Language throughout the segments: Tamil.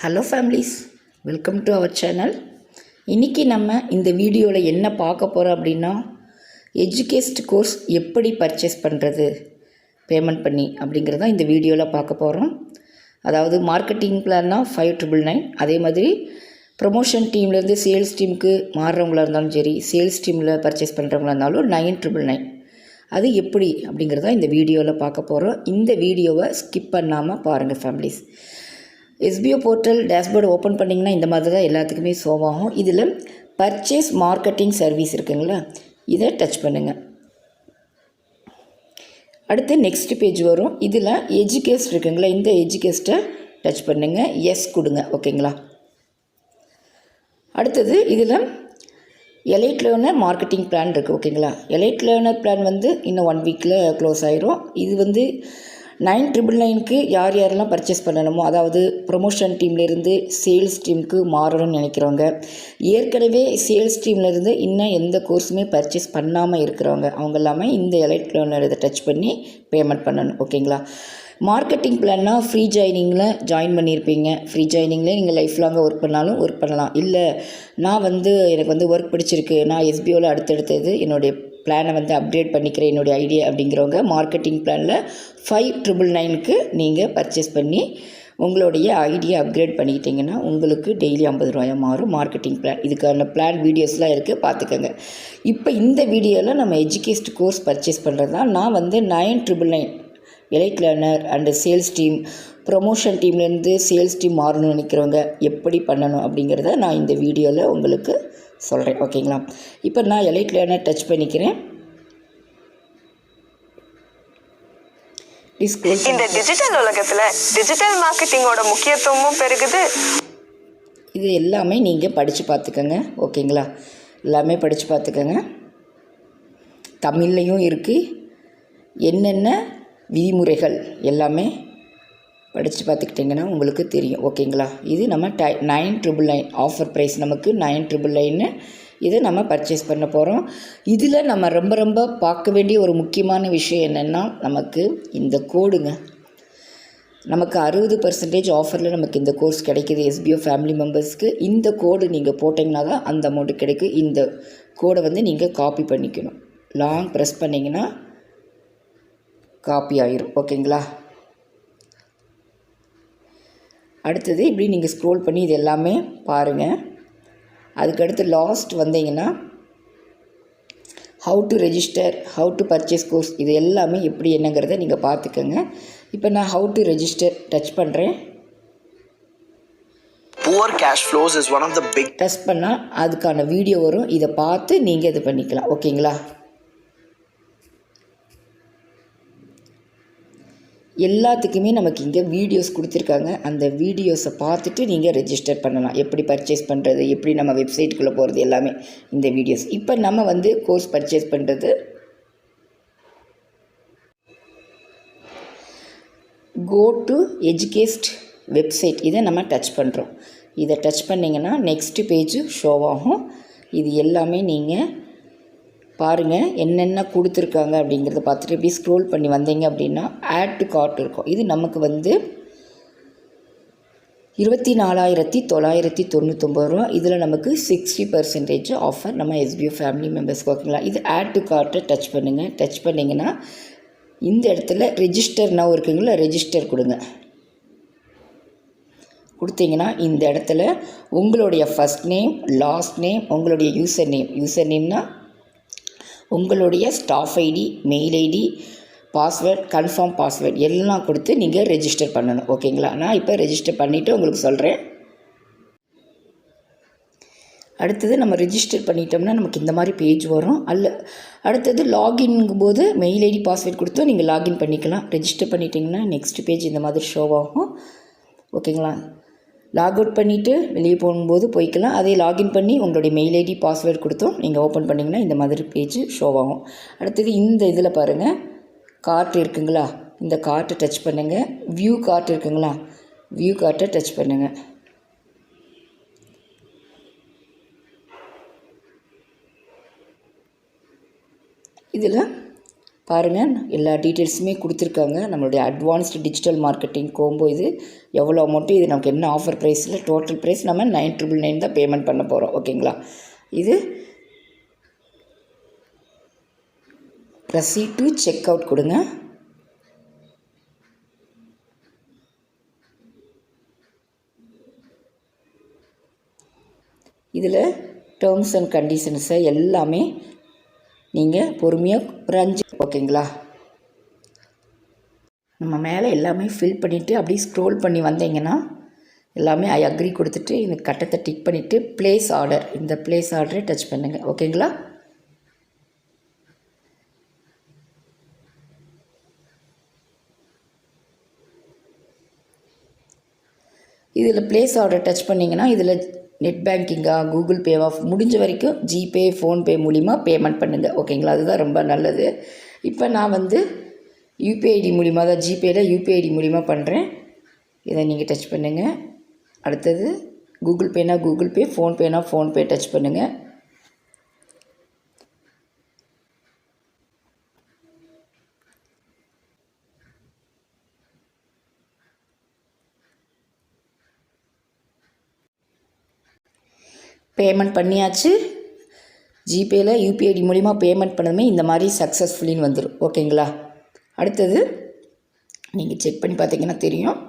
Hello families, welcome to our channel. இன்றைக்கி நம்ம இந்த வீடியோவில் என்ன பார்க்க போகிறோம் அப்படின்னா, எஜுகேஸ்ட் கோர்ஸ் எப்படி பர்ச்சேஸ் பண்ணுறது பேமெண்ட் பண்ணி அப்படிங்கிறத இந்த வீடியோவில் பார்க்க போகிறோம். அதாவது மார்க்கெட்டிங் பிளான்னா 5999, அதே மாதிரி ப்ரொமோஷன் டீம்லேருந்து சேல்ஸ் டீமுக்கு மாறுறவங்களா இருந்தாலும் சரி, சேல்ஸ் டீமில் பர்ச்சேஸ் பண்ணுறவங்களா இருந்தாலும் 9999. அது எப்படி அப்படிங்கிறத இந்த வீடியோவில் பார்க்க போகிறோம். இந்த வீடியோவை ஸ்கிப் பண்ணாமல் பாருங்கள் families. SPO portal dashboard open பண்ணிங்கன்னா இந்த மாதிரி தான் எல்லாத்துக்குமே ஷோ ஆகும். இதில் பர்ச்சேஸ் மார்க்கெட்டிங் சர்வீஸ் இருக்குங்களா, இதை டச் பண்ணுங்கள். அடுத்து நெக்ஸ்ட் பேஜ் வரும். இதில் எஜுகேஸ்ட் இருக்குங்களா, இந்த எஜுகேஸ்ட்டை டச் பண்ணுங்கள், எஸ் கொடுங்க. ஓகேங்களா. அடுத்தது இதில் எலைட் லேர்னர் மார்க்கெட்டிங் பிளான் இருக்குது. ஓகேங்களா. எலைட் லேர்னர் பிளான் இன்னும் 1 வீக்கில் க்ளோஸ் ஆயிரும். இது 9999க்கு யார் யாரெல்லாம் பர்ச்சேஸ் பண்ணணுமோ, அதாவது ப்ரொமோஷன் டீம்லேருந்து சேல்ஸ் டீமுக்கு மாறணும்னு நினைக்கிறவங்க, ஏற்கனவே சேல்ஸ் டீம்லேருந்து இன்னும் எந்த கோர்ஸுமே பர்ச்சேஸ் பண்ணாமல் இருக்கிறவங்க, அவங்க எல்லாமே இந்த எலைட் லேர்னர் இதை டச் பண்ணி பேமெண்ட் பண்ணணும். ஓகேங்களா. மார்க்கெட்டிங் பிளான்னா ஃப்ரீ ஜாயினிங்கில் ஜாயின் பண்ணியிருப்பீங்க. ஃப்ரீ ஜாயினிங்கில் நீங்கள் லைஃப் லாங்காக ஒர்க் பண்ணாலும் ஒர்க் பண்ணலாம். இல்லை நான் எனக்கு ஒர்க் பிடிச்சிருக்கு, நான் எஸ்பிஓவில் அடுத்தடுத்தது என்னுடைய பிளானை அப்டேட் பண்ணிக்கிறேன் என்னுடைய ஐடியா அப்படிங்கிறவங்க மார்க்கெட்டிங் பிளானில் 5999க்கு நீங்கள் பர்ச்சேஸ் பண்ணி உங்களுடைய ஐடியா அப்கிரேட் பண்ணிக்கிட்டிங்கன்னா உங்களுக்கு டெய்லி 50 ரூபாயா மாறும் மார்க்கெட்டிங் பிளான். இதுக்கான பிளான் வீடியோஸ்லாம் இருக்குது, பார்த்துக்கோங்க. இப்போ இந்த வீடியோவில் நம்ம எஜுகேஸ்ட் கோர்ஸ் பர்ச்சேஸ் பண்ணுறது தான். நான் 9999 elite learner and sales team, promotion டீம்லேருந்து சேல்ஸ் டீம் மாறணும்னு நினைக்கிறவங்க எப்படி பண்ணணும் அப்படிங்கிறத நான் இந்த வீடியோவில் உங்களுக்கு சொல்கிறேன். ஓகேங்களா. இப்போ நான் எலைட் லேர்னர் டச் பண்ணிக்கிறேன். இந்த டிஜிட்டல் உலகத்தில் டிஜிட்டல் மார்க்கெட்டிங்கோட முக்கியத்துவமும் பெருகுது. இது எல்லாமே நீங்கள் படித்து பார்த்துக்கோங்க. ஓகேங்களா. எல்லாமே படித்து பார்த்துக்கோங்க. தமிழ்லையும் இருக்குது. என்னென்ன விதிமுறைகள் எல்லாமே படித்து பார்த்துக்கிட்டிங்கன்னா உங்களுக்கு தெரியும். ஓகேங்களா. இது நம்ம 9999 ஆஃபர் ப்ரைஸ், நமக்கு 9999 இதை நம்ம பர்ச்சேஸ் பண்ண போகிறோம். இதில் நம்ம ரொம்ப பார்க்க வேண்டிய ஒரு முக்கியமான விஷயம் என்னென்னா, நமக்கு இந்த கோடுங்க, நமக்கு 60% ஆஃபரில் நமக்கு இந்த கோர்ஸ் கிடைக்கிது எஸ்பிஓ ஃபேமிலி மெம்பர்ஸ்க்கு. இந்த கோடு நீங்கள் போட்டிங்கன்னா தான் அந்த அமௌண்ட்டு கிடைக்கும். இந்த கோடை நீங்கள் காப்பி பண்ணிக்கணும். லாங் ப்ரெஸ் பண்ணிங்கன்னா காப்பி ஆயிரும். ஓகேங்களா. அடுத்தது இப்படி நீங்கள் ஸ்க்ரோல் பண்ணி இது எல்லாமே பாருங்கள். அதுக்கடுத்து லாஸ்ட் வந்தீங்கன்னா how to register, how to purchase course, இது எல்லாமே எப்படி என்னங்கிறத நீங்கள் பார்த்துக்கோங்க. இப்போ நான் ஹவு டு ரெஜிஸ்டர் டச் பண்ணுறேன். Poor cash flows is one of the big. Touch பண்ணால் அதுக்கான வீடியோ வரும். இதை பார்த்து நீங்கள் இது பண்ணிக்கலாம். ஓகேங்களா. எல்லாத்துக்குமே நமக்கு இங்கே வீடியோஸ் கொடுத்துருக்காங்க. அந்த வீடியோஸை பார்த்துட்டு நீங்கள் ரெஜிஸ்டர் பண்ணலாம். எப்படி பர்ச்சேஸ் பண்ணுறது, எப்படி நம்ம வெப்சைட்டுக்குள்ளே போகிறது, எல்லாமே இந்த வீடியோஸ். இப்போ நம்ம கோர்ஸ் பர்ச்சேஸ் பண்ணுறது, கோ டு எஜுகேஸ்ட் வெப்சைட், இதை நம்ம டச் பண்ணுறோம். இதை டச் பண்ணிங்கன்னா நெக்ஸ்ட்டு பேஜு ஷோ ஆகும். இது எல்லாமே நீங்கள் பாருங்கள் என்னென்ன கொடுத்துருக்காங்க அப்படிங்கிறத பார்த்துட்டு இப்படி ஸ்க்ரோல் பண்ணி வந்தீங்க அப்படின்னா ஆட் டு கார்ட் இருக்கும். இது நமக்கு 24,999 ரூபா. இதில் நமக்கு 60% ஆஃபர் நம்ம எஸ்பிஓ ஃபேமிலி மெம்பர்ஸ்க்கு. ஓகேங்களா. இது ஆட் டு கார்ட்டை டச் பண்ணுங்கள். டச் பண்ணிங்கன்னா இந்த இடத்துல ரெஜிஸ்டர் நவ் இருக்குங்களா, ரெஜிஸ்டர் கொடுங்க. கொடுத்தீங்கன்னா இந்த இடத்துல உங்களுடைய ஃபஸ்ட் நேம், லாஸ்ட் நேம், உங்களுடைய யூசர் நேம்னா உங்களுடைய staff ID, mail ID, password, confirm password எல்லாம் கொடுத்து நீங்கள் ரெஜிஸ்டர் பண்ணணும். ஓகேங்களா. நான் இப்போ ரெஜிஸ்டர் பண்ணிவிட்டு உங்களுக்கு சொல்கிறேன். அடுத்தது நம்ம ரெஜிஸ்டர் பண்ணிட்டோம்னா நமக்கு இந்த மாதிரி பேஜ் வரும். அடுத்தது லாகின்ங்கும் போது மெயில் ஐடி, பாஸ்வேர்ட் கொடுத்து நீங்கள் லாகின் பண்ணிக்கலாம். ரெஜிஸ்டர் பண்ணிட்டீங்கன்னா நெக்ஸ்ட் பேஜ் இந்த மாதிரி ஷோ ஆகும். ஓகேங்களா. லாக் அவுட் பண்ணிவிட்டு வெளியே போகும்போது போய்க்கலாம். அதே லாகின் பண்ணி உங்களுடைய மெயில் ஐடி, பாஸ்வேர்டு கொடுத்தோம் நீங்கள் ஓப்பன் பண்ணிங்கன்னா இந்த மாதிரி பேஜ் ஷோ ஆகும். அடுத்தது இந்த இதில் பாருங்கள், கார்ட் இருக்குங்களா, இந்த கார்ட்டை டச் பண்ணுங்கள். வியூ கார்ட் இருக்குங்களா, வியூ கார்ட்டை டச் பண்ணுங்கள். இதில் பாருங்கள், எல்லா டீட்டெயில்ஸுமே கொடுத்துருக்காங்க. நம்மளுடைய அட்வான்ஸ்டு டிஜிட்டல் மார்க்கெட்டிங் கோம்போ இது. எவ்வளோ அமௌண்ட்டு, இது நமக்கு என்ன ஆஃபர் ப்ரைஸில், டோட்டல் ப்ரைஸ் நம்ம 999 தான் பேமெண்ட் பண்ண போகிறோம். ஓகேங்களா? இது ப்ரொசீட் டு செக் அவுட் கொடுங்க. இதில் டேர்ம்ஸ் அண்ட் கண்டிஷன்ஸை எல்லாமே நீங்கள் பொறுமையாக ஒரு 5 ஓகேங்களா? நம்ம மேலே எல்லாமே ஃபில் பண்ணிவிட்டு அப்படியே ஸ்க்ரோல் பண்ணி வந்தீங்கன்னா எல்லாமே ஐ அக்ரி கொடுத்துட்டு இந்த கட்டத்தை டிக் பண்ணிவிட்டு ப்ளேஸ் ஆர்டர், இந்த ப்ளேஸ் ஆர்டரை டச் பண்ணுங்கள். ஓகேங்களா? இதில் ப்ளேஸ் ஆர்டர் டச் பண்ணிங்கன்னா இதில் நெட் பேங்கிங்கா, கூகுள் பேவா, முடிஞ்ச வரைக்கும் ஜிபே, ஃபோன்பே மூலிமா பேமெண்ட் பண்ணுங்கள். ஓகேங்களா? அதுதான் ரொம்ப நல்லது. இப்போ நான் வந்து யூபிஐடி மூலிமா தான், ஜிபேயில் யூபிஐடி மூலிமா பண்ணுறேன். இதை நீங்கள் டச் பண்ணுங்கள். அடுத்தது கூகுள் பேனா கூகுள் பே, ஃபோன்பேனா ஃபோன்பே டச் பண்ணுங்கள். பேமெண்ட் பண்ணியாச்சு. ஜிபேயில் யூபிஐடி மூலிமா பேமெண்ட் பண்ணதுமே இந்த மாதிரி சக்ஸஸ்ஃபுல்லின்னு வந்துடும். ஓகேங்களா? அடுத்தது நீங்கள் செக் பண்ணி பார்த்தீங்கன்னா தெரியும்,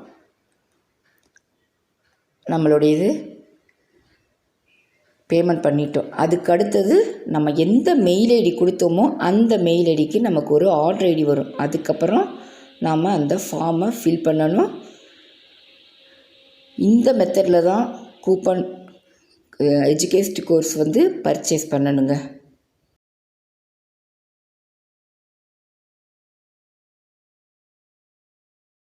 நம்மளுடைய இது பேமெண்ட் பண்ணிட்டோம். அதுக்கு அடுத்தது நம்ம எந்த மெயில் ஐடி கொடுத்தோமோ அந்த மெயில் ஐடிக்கு நமக்கு ஒரு ஆர்டர் ஐடி வரும். அதுக்கப்புறம் நாம் அந்த ஃபார்மை ஃபில் பண்ணணும். இந்த மெத்தடில் தான் கூப்பன் எஜுகேஸ்ட் கோர்ஸ் வந்து பர்ச்சேஸ் பண்ணணுங்க.